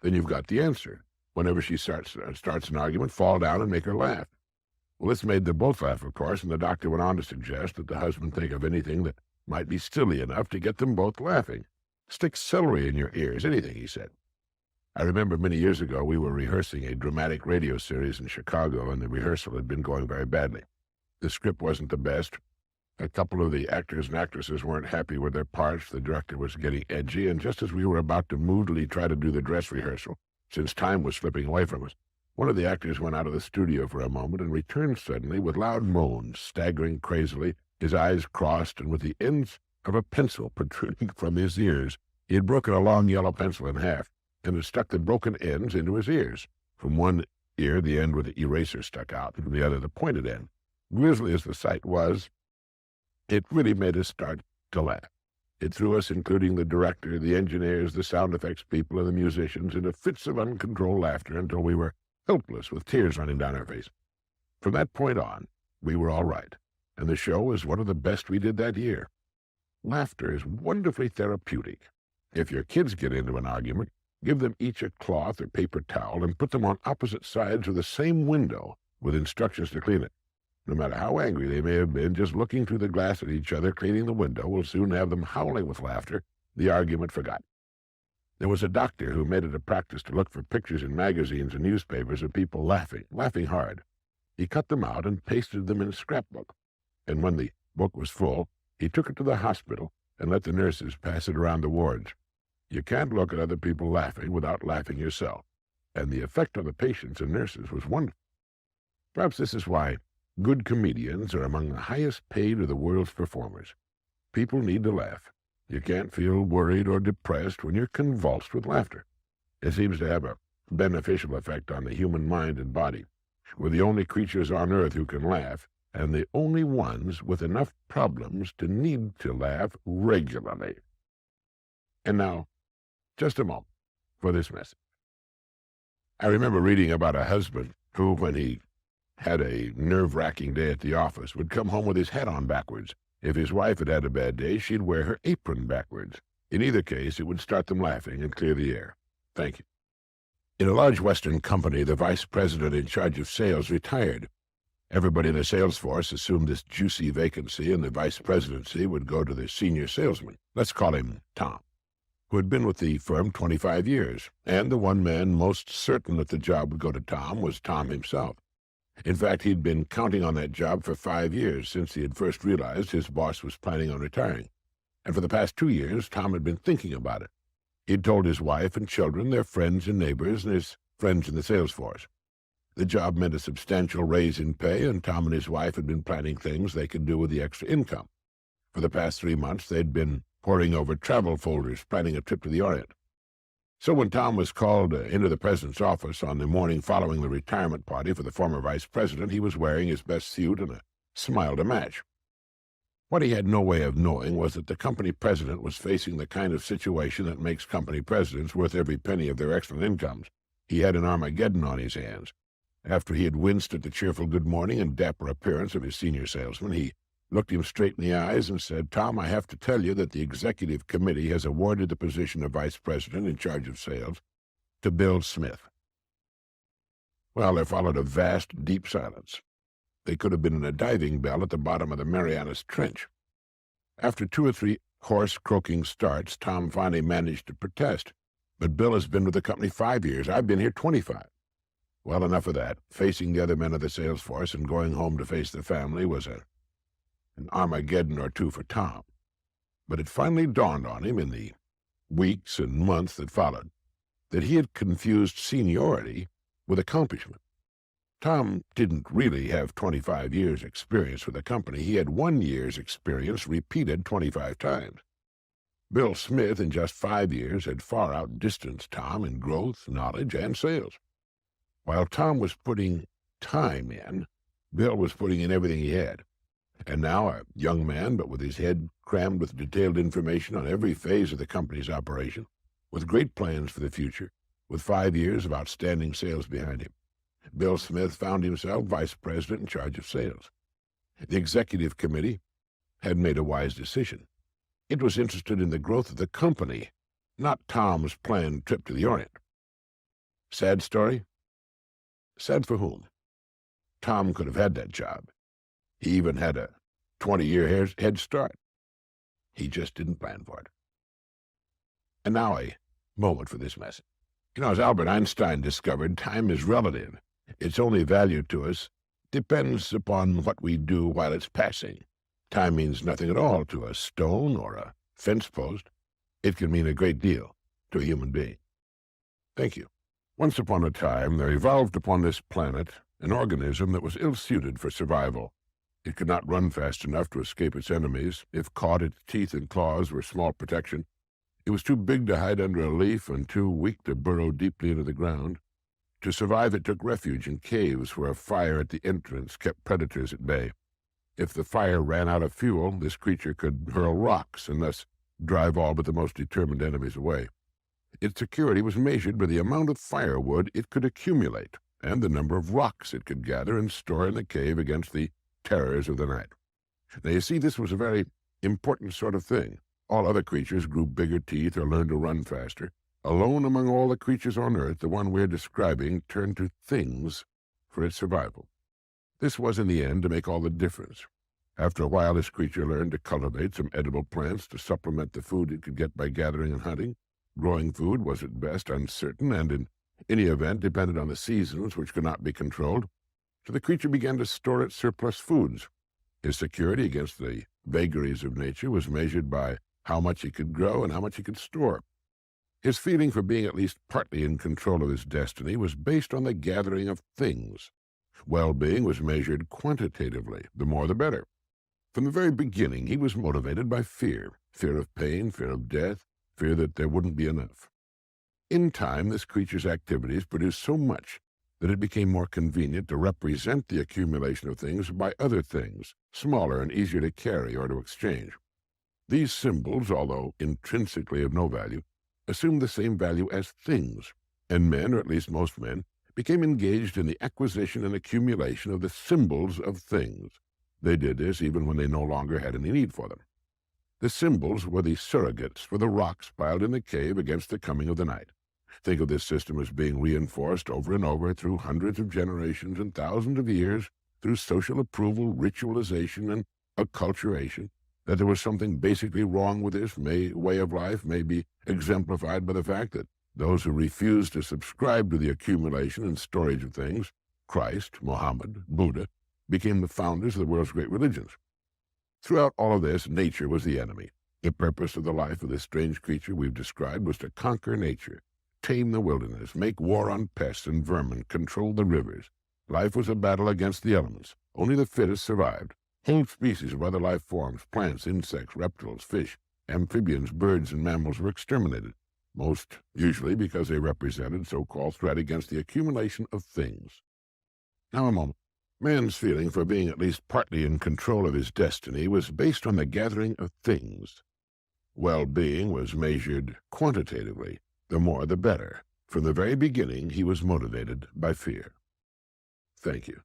Speaker 1: Then you've got the answer. Whenever she starts an argument, fall down and make her laugh. Well, this made them both laugh, of course, and the doctor went on to suggest that the husband think of anything that might be silly enough to get them both laughing. Stick celery in your ears, anything, he said. I remember many years ago we were rehearsing a dramatic radio series in Chicago, and the rehearsal had been going very badly. The script wasn't the best. A couple of the actors and actresses weren't happy with their parts. The director was getting edgy, and just as we were about to moodily try to do the dress rehearsal, since time was slipping away from us, one of the actors went out of the studio for a moment and returned suddenly with loud moans, staggering crazily, his eyes crossed, and with the ends of a pencil protruding from his ears. He had broken a long yellow pencil in half, and had stuck the broken ends into his ears. From one ear, the end with the eraser stuck out, and from the other, the pointed end. Grisly as the sight was, it really made us start to laugh. It threw us, including the director, the engineers, the sound effects people, and the musicians, into fits of uncontrolled laughter until we were helpless with tears running down our face. From that point on, we were all right, and the show was one of the best we did that year. Laughter is wonderfully therapeutic. If your kids get into an argument, Give them each a cloth or paper towel and put them on opposite sides of the same window with instructions to clean it. No matter how angry they may have been, just looking through the glass at each other, cleaning the window, will soon have them howling with laughter, the argument forgotten. There was a doctor who made it a practice to look for pictures in magazines and newspapers of people laughing hard. He cut them out and pasted them in a scrapbook. And when the book was full, he took it to the hospital and let the nurses pass it around the wards. You can't look at other people laughing without laughing yourself. And the effect on the patients and nurses was wonderful. Perhaps this is why good comedians are among the highest paid of the world's performers. People need to laugh. You can't feel worried or depressed when you're convulsed with laughter. It seems to have a beneficial effect on the human mind and body. We're the only creatures on earth who can laugh, and the only ones with enough problems to need to laugh regularly. And now, just a moment for this message. I remember reading about a husband who, when he had a nerve-wracking day at the office, would come home with his hat on backwards. If his wife had had a bad day, she'd wear her apron backwards. In either case, it would start them laughing and clear the air. Thank you. In a large Western company, the vice president in charge of sales retired. Everybody in the sales force assumed this juicy vacancy, and the vice presidency would go to the senior salesman. Let's call him Tom, who had been with the firm 25 years, and the one man most certain that the job would go to Tom was Tom himself. In fact, he'd been counting on that job for 5 years, since he had first realized his boss was planning on retiring. And for the past 2 years, Tom had been thinking about it. He'd told his wife and children, their friends and neighbors, and his friends in the sales force. The job meant a substantial raise in pay, and Tom and his wife had been planning things they could do with the extra income. For the past 3 months, they'd been poring over travel folders, planning a trip to the Orient. So when Tom was called into the president's office on the morning following the retirement party for the former vice president, he was wearing his best suit and a smile to match. What he had no way of knowing was that the company president was facing the kind of situation that makes company presidents worth every penny of their excellent incomes. He had an Armageddon on his hands. After he had winced at the cheerful good morning and dapper appearance of his senior salesman, he looked him straight in the eyes and said, "Tom, I have to tell you that the executive committee has awarded the position of vice president in charge of sales to Bill Smith." Well, there followed a vast, deep silence. They could have been in a diving bell at the bottom of the Marianas Trench. After 2 or 3 hoarse, croaking starts, Tom finally managed to protest. "But Bill has been with the company 5 years. I've been here 25. Well, enough of that. Facing the other men of the sales force and going home to face the family was an Armageddon or two for Tom. But it finally dawned on him in the weeks and months that followed that he had confused seniority with accomplishment. Tom didn't really have 25 years' experience with the company. He had 1 year's experience repeated 25 times. Bill Smith, in just 5 years, had far outdistanced Tom in growth, knowledge, and sales. While Tom was putting time in, Bill was putting in everything he had. And now, a young man, but with his head crammed with detailed information on every phase of the company's operation, with great plans for the future, with 5 years of outstanding sales behind him, Bill Smith found himself vice president in charge of sales. The executive committee had made a wise decision. It was interested in the growth of the company, not Tom's planned trip to the Orient. Sad story? Sad for whom? Tom could have had that job. He even had a 20-year head start. He just didn't plan for it. And now a moment for this message. As Albert Einstein discovered, time is relative. Its only value to us depends upon what we do while it's passing. Time means nothing at all to a stone or a fence post. It can mean a great deal to a human being. Thank you. Once upon a time, there evolved upon this planet an organism that was ill-suited for survival. It could not run fast enough to escape its enemies. If caught, its teeth and claws were small protection. It was too big to hide under a leaf and too weak to burrow deeply into the ground. To survive, it took refuge in caves where a fire at the entrance kept predators at bay. If the fire ran out of fuel, this creature could hurl rocks and thus drive all but the most determined enemies away. Its security was measured by the amount of firewood it could accumulate and the number of rocks it could gather and store in the cave against the terrors of the night. Now, you see, this was a very important sort of thing. All other creatures grew bigger teeth or learned to run faster. Alone among all the creatures on earth, the one we're describing turned to things for its survival. This was, in the end, to make all the difference. After a while, this creature learned to cultivate some edible plants to supplement the food it could get by gathering and hunting. Growing food was at best uncertain, and in any event depended on the seasons, which could not be controlled. So the creature began to store its surplus foods. His security against the vagaries of nature was measured by how much he could grow and how much he could store. His feeling for being at least partly in control of his destiny was based on the gathering of things. Well-being was measured quantitatively, the more the better. From the very beginning, he was motivated by fear of pain, fear of death, fear that there wouldn't be enough. In time, this creature's activities produced so much that it became more convenient to represent the accumulation of things by other things, smaller and easier to carry or to exchange. These symbols, although intrinsically of no value, assumed the same value as things, and men, or at least most men, became engaged in the acquisition and accumulation of the symbols of things. They did this even when they no longer had any need for them. The symbols were the surrogates for the rocks piled in the cave against the coming of the night. Think of this system as being reinforced over and over through hundreds of generations and thousands of years through social approval, ritualization, and acculturation. That there was something basically wrong with this way of life may be exemplified by the fact that those who refused to subscribe to the accumulation and storage of things, Christ, Mohammed, Buddha, became the founders of the world's great religions. Throughout all of this, nature was the enemy. The purpose of the life of this strange creature we've described was to conquer nature, tame the wilderness, make war on pests and vermin, control the rivers. Life was a battle against the elements. Only the fittest survived. Whole species of other life forms, plants, insects, reptiles, fish, amphibians, birds, and mammals were exterminated, most usually because they represented so-called threat against the accumulation of things. Now a moment. Man's feeling for being at least partly in control of his destiny was based on the gathering of things. Well-being was measured quantitatively, the more the better. From the very beginning, he was motivated by fear. Thank you.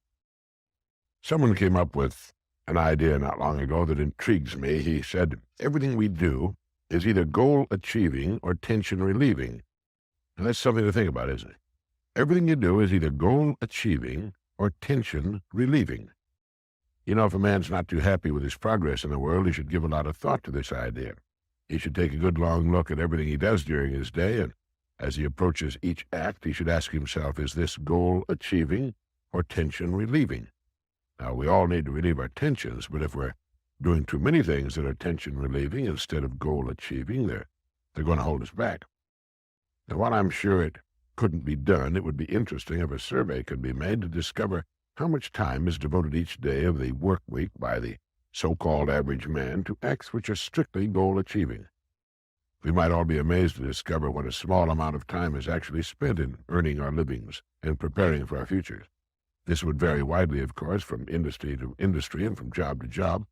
Speaker 1: Someone came up with an idea not long ago that intrigues me. He said, everything we do is either goal-achieving or tension-relieving. And that's something to think about, isn't it? Everything you do is either goal-achieving or tension-relieving. You know, if a man's not too happy with his progress in the world, he should give a lot of thought to this idea. He should take a good long look at everything he does during his day, and as he approaches each act, he should ask himself, is this goal-achieving or tension-relieving? Now, we all need to relieve our tensions, but if we're doing too many things that are tension-relieving instead of goal-achieving, they're going to hold us back. Now, while I'm sure it couldn't be done, it would be interesting if a survey could be made to discover how much time is devoted each day of the work week by the so-called average man to acts which are strictly goal-achieving. We might all be amazed to discover what a small amount of time is actually spent in earning our livings and preparing for our futures. This would vary widely, of course, from industry to industry and from job to job.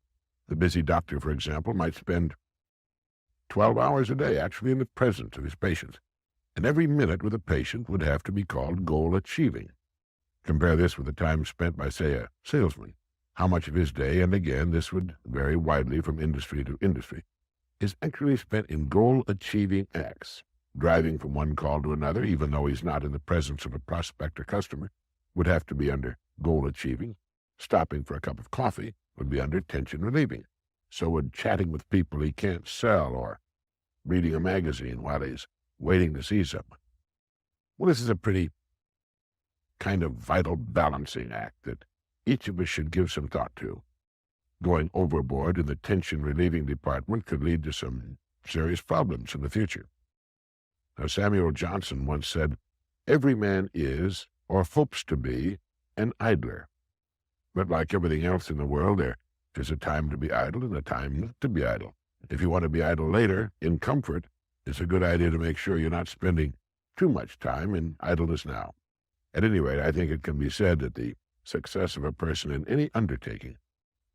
Speaker 1: The busy doctor, for example, might spend 12 hours a day actually in the presence of his patients, and every minute with a patient would have to be called goal-achieving. Compare this with the time spent by, say, a salesman. How much of his day, and again, this would vary widely from industry to industry, is actually spent in goal-achieving acts. Driving from one call to another, even though he's not in the presence of a prospect or customer, would have to be under goal-achieving. Stopping for a cup of coffee would be under tension-relieving. So would chatting with people he can't sell or reading a magazine while he's waiting to see someone. Well, this is a pretty kind of vital balancing act that each of us should give some thought to. Going overboard in the tension-relieving department could lead to some serious problems in the future. Now, Samuel Johnson once said, every man is, or hopes to be, an idler. But like everything else in the world, there is a time to be idle and a time not to be idle. If you want to be idle later, in comfort, it's a good idea to make sure you're not spending too much time in idleness now. At any rate, I think it can be said that the success of a person in any undertaking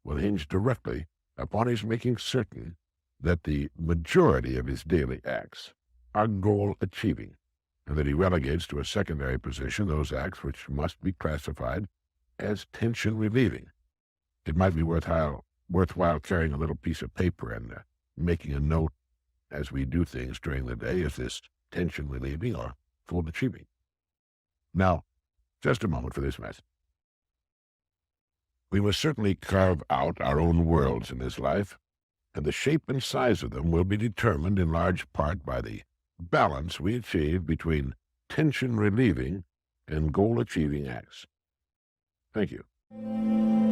Speaker 1: will hinge directly upon his making certain that the majority of his daily acts are goal-achieving, and that he relegates to a secondary position those acts which must be classified as tension-relieving. It might be worthwhile carrying a little piece of paper and making a note as we do things during the day. Is this tension relieving or goal achieving. Now, just a moment for this message. We must certainly carve out our own worlds in this life, and the shape and size of them will be determined in large part by the balance we achieve between tension relieving and goal achieving acts. Thank you.